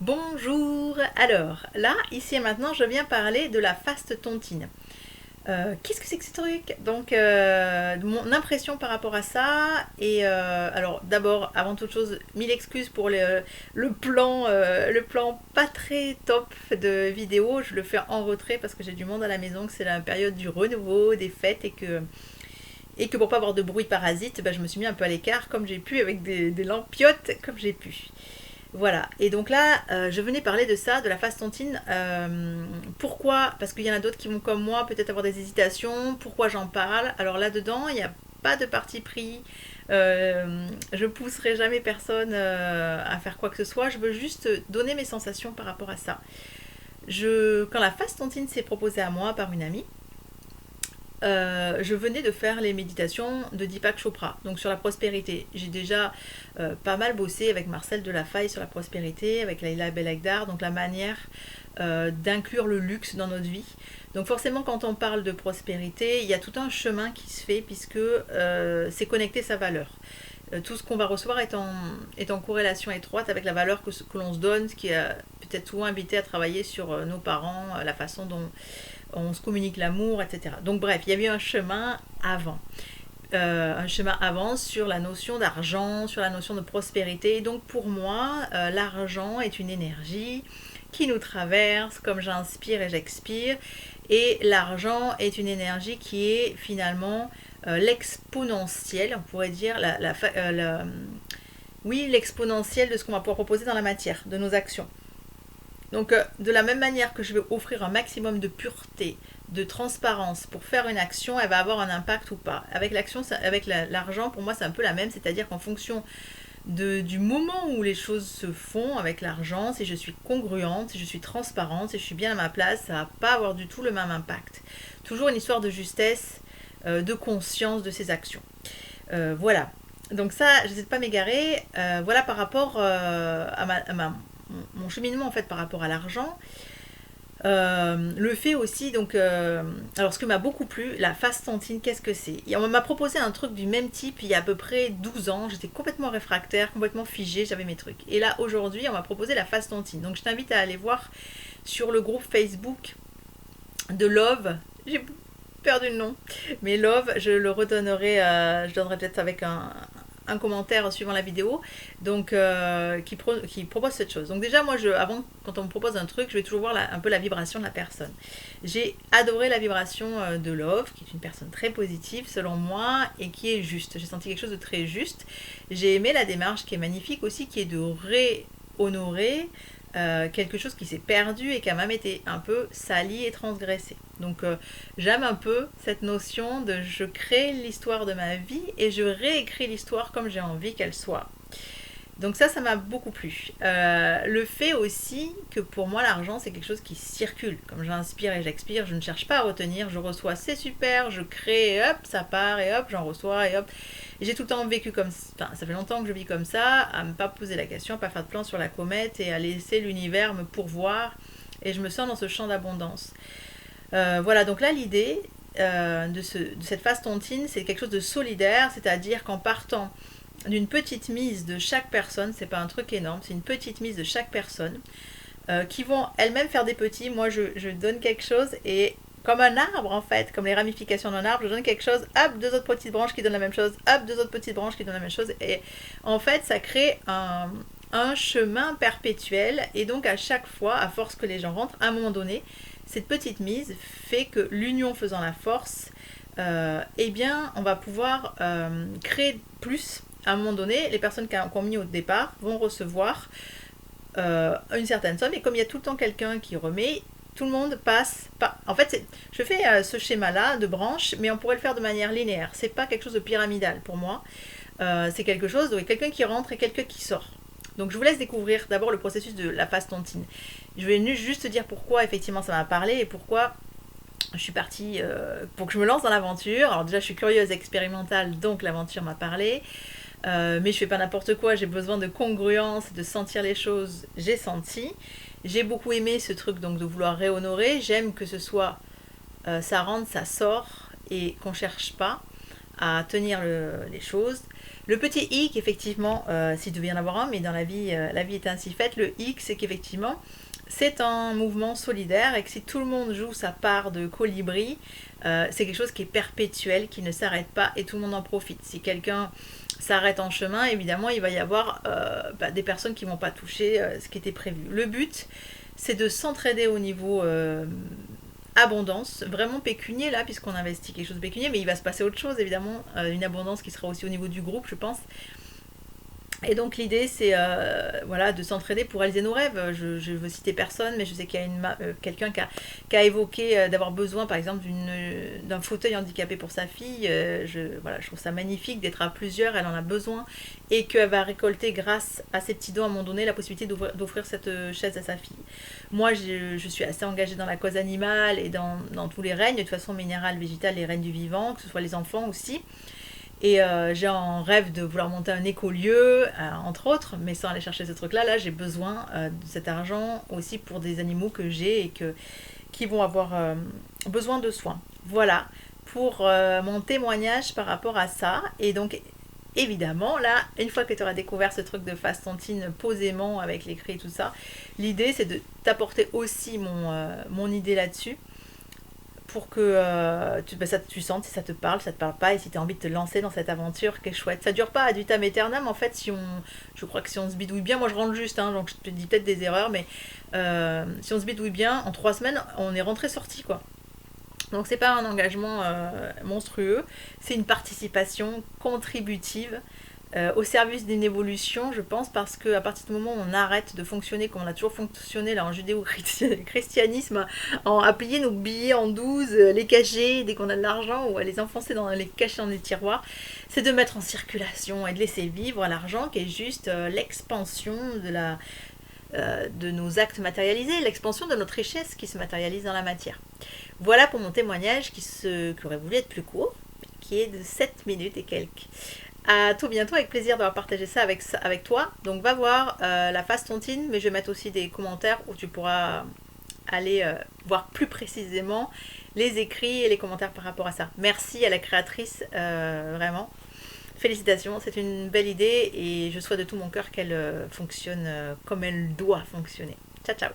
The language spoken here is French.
Bonjour. Alors, là, ici et maintenant, je viens parler de la faste tontine. Qu'est-ce que c'est que ce truc? Donc, mon impression par rapport à ça. Et alors, d'abord, avant toute chose, mille excuses pour le plan pas très top de vidéo. Je le fais en retrait parce que j'ai du monde à la maison, que c'est la période du renouveau, des fêtes et que pour pas avoir de bruit parasite, bah, je me suis mis un peu à l'écart comme j'ai pu avec des lampiotes comme j'ai pu. Voilà, et donc là, je venais parler de ça, de la fastontine. Pourquoi? Parce qu'il y en a d'autres qui vont comme moi peut-être avoir des hésitations. Pourquoi j'en parle? Alors là-dedans, il n'y a pas de parti pris. Je pousserai jamais personne à faire quoi que ce soit. Je veux juste donner mes sensations par rapport à ça. Quand la fastontine s'est proposée à moi par une amie, je venais de faire les méditations de Deepak Chopra, donc sur la prospérité. J'ai déjà pas mal bossé avec Marcel Delafaye sur la prospérité, avec Laila Belagdar, donc la manière d'inclure le luxe dans notre vie. Donc forcément, quand on parle de prospérité, il y a tout un chemin qui se fait puisque c'est connecter sa valeur. Tout ce qu'on va recevoir est en corrélation étroite avec la valeur que l'on se donne, ce qui a peut-être souvent invité à travailler sur nos parents, la façon dont on se communique l'amour, etc. Donc bref, il y avait un chemin avant. Un chemin avant sur la notion d'argent, sur la notion de prospérité. Et donc pour moi, l'argent est une énergie qui nous traverse, comme j'inspire et j'expire. Et l'argent est une énergie qui est finalement l'exponentielle, on pourrait dire, oui, l'exponentielle de ce qu'on va pouvoir proposer dans la matière, de nos actions. Donc, de la même manière que je vais offrir un maximum de pureté, de transparence pour faire une action, elle va avoir un impact ou pas. Avec l'action, avec l'argent, pour moi, c'est un peu la même, c'est-à-dire qu'en fonction du moment où les choses se font avec l'argent, si je suis congruente, si je suis transparente, si je suis bien à ma place, ça va pas avoir du tout le même impact. Toujours une histoire de justesse, de conscience de ses actions. Voilà. Donc ça, je n'essaie de pas m'égarer. Voilà par rapport mon cheminement en fait par rapport à l'argent. Le fait aussi, donc, alors ce que m'a beaucoup plu, la fastentine, qu'est-ce que c'est? Et on m'a proposé un truc du même type il y a à peu près 12 ans, j'étais complètement réfractaire, complètement figée, j'avais mes trucs. Et là, aujourd'hui, on m'a proposé la fastentine. Donc je t'invite à aller voir sur le groupe Facebook de Love. J'ai perdu le nom, mais Love, je le redonnerai, je donnerai peut-être avec un commentaire suivant la vidéo, donc qui propose cette chose. Donc déjà moi avant, quand on me propose un truc, je vais toujours voir un peu la vibration de la personne. J'ai adoré la vibration de Love, qui est une personne très positive selon moi et qui est juste. J'ai senti quelque chose de très juste. J'ai aimé la démarche qui est magnifique aussi, qui est de réhonorer quelque chose qui s'est perdu et qui a même été un peu sali et transgressé. Donc j'aime un peu cette notion de je crée l'histoire de ma vie et je réécris l'histoire comme j'ai envie qu'elle soit. Donc ça m'a beaucoup plu. Le fait aussi que pour moi l'argent c'est quelque chose qui circule. Comme j'inspire et j'expire, je ne cherche pas à retenir, je reçois, c'est super, je crée et hop, ça part et hop, j'en reçois et hop. Et j'ai tout le temps vécu comme ça, enfin ça fait longtemps que je vis comme ça, à ne pas poser la question, à ne pas faire de plan sur la comète et à laisser l'univers me pourvoir. Et je me sens dans ce champ d'abondance. Voilà, donc là l'idée de cette phase tontine, c'est quelque chose de solidaire, c'est-à-dire qu'en partant d'une petite mise de chaque personne, c'est pas un truc énorme, c'est une petite mise de chaque personne, qui vont elles-mêmes faire des petits. Moi je donne quelque chose et comme un arbre en fait, comme les ramifications d'un arbre, je donne quelque chose, hop, deux autres petites branches qui donnent la même chose, hop, deux autres petites branches qui donnent la même chose, et en fait ça crée un chemin perpétuel, et donc à chaque fois, à force que les gens rentrent, à un moment donné, cette petite mise fait que l'union faisant la force, eh bien on va pouvoir créer plus. À un moment donné, les personnes qui ont mis au départ vont recevoir une certaine somme, et comme il y a tout le temps quelqu'un qui remet, tout le monde passe par... En fait, je fais ce schéma-là de branches, mais on pourrait le faire de manière linéaire. C'est pas quelque chose de pyramidal pour moi. C'est quelque chose où il y a quelqu'un qui rentre et quelqu'un qui sort. Donc je vous laisse découvrir d'abord le processus de la phase tontine. Je vais juste dire pourquoi effectivement ça m'a parlé et pourquoi je suis partie pour que je me lance dans l'aventure. Alors déjà je suis curieuse expérimentale, donc l'aventure m'a parlé. Mais je fais pas n'importe quoi, j'ai besoin de congruence, de sentir les choses, j'ai senti. J'ai beaucoup aimé ce truc donc de vouloir réhonorer. J'aime que ce soit ça rentre, ça sort et qu'on cherche pas à tenir les choses. Le petit hic, effectivement, s'il devait y en avoir un, mais dans la vie est ainsi faite, le hic, c'est qu'effectivement, c'est un mouvement solidaire et que si tout le monde joue sa part de colibri, c'est quelque chose qui est perpétuel, qui ne s'arrête pas et tout le monde en profite. Si quelqu'un s'arrête en chemin, évidemment, il va y avoir des personnes qui ne vont pas toucher ce qui était prévu. Le but, c'est de s'entraider au niveau abondance, vraiment pécunier là, puisqu'on investit quelque chose de pécunier, mais il va se passer autre chose, évidemment, une abondance qui sera aussi au niveau du groupe, je pense. Et donc l'idée c'est voilà, de s'entraider pour réaliser nos rêves. Je veux citer personne, mais je sais qu'il y a quelqu'un qui a évoqué d'avoir besoin par exemple d'un fauteuil handicapé pour sa fille. Voilà, je trouve ça magnifique d'être à plusieurs, elle en a besoin et qu'elle va récolter grâce à ses petits dons à un moment donné la possibilité d'offrir cette chaise à sa fille. Moi je suis assez engagée dans la cause animale et dans tous les règnes, de toute façon minérale, végétale, les règnes du vivant, que ce soit les enfants aussi. Et j'ai en rêve de vouloir monter un écolieu, entre autres, mais sans aller chercher ce truc-là. Là, j'ai besoin de cet argent aussi pour des animaux que j'ai et qui vont avoir besoin de soins. Voilà pour mon témoignage par rapport à ça. Et donc, évidemment, là, une fois que tu auras découvert ce truc de Fastentine posément avec l'écrit et tout ça, l'idée, c'est de t'apporter aussi mon idée là-dessus pour que tu sentes si ça te parle pas, et si tu as envie de te lancer dans cette aventure qui est chouette. Ça dure pas ad vitam aeternam, en fait, je crois que si on se bidouille bien, moi je rentre juste, hein, donc je te dis peut-être des erreurs, mais si on se bidouille bien, en 3 semaines, on est rentré-sorti, quoi. Donc c'est pas un engagement monstrueux, c'est une participation contributive au service d'une évolution, je pense, parce qu'à partir du moment où on arrête de fonctionner comme on a toujours fonctionné là en judéo-christianisme, à plier nos billets en 12, les cacher dès qu'on a de l'argent ou à les enfoncer les cacher dans des tiroirs, c'est de mettre en circulation et de laisser vivre l'argent qui est juste l'expansion de nos actes matérialisés, l'expansion de notre richesse qui se matérialise dans la matière. Voilà pour mon témoignage qui aurait voulu être plus court, qui est de 7 minutes et quelques. À tout bientôt, avec plaisir d'avoir partagé ça avec toi. Donc va voir la Fastontine, mais je vais mettre aussi des commentaires où tu pourras aller voir plus précisément les écrits et les commentaires par rapport à ça. Merci à la créatrice, vraiment. Félicitations, c'est une belle idée et je souhaite de tout mon cœur qu'elle fonctionne comme elle doit fonctionner. Ciao, ciao.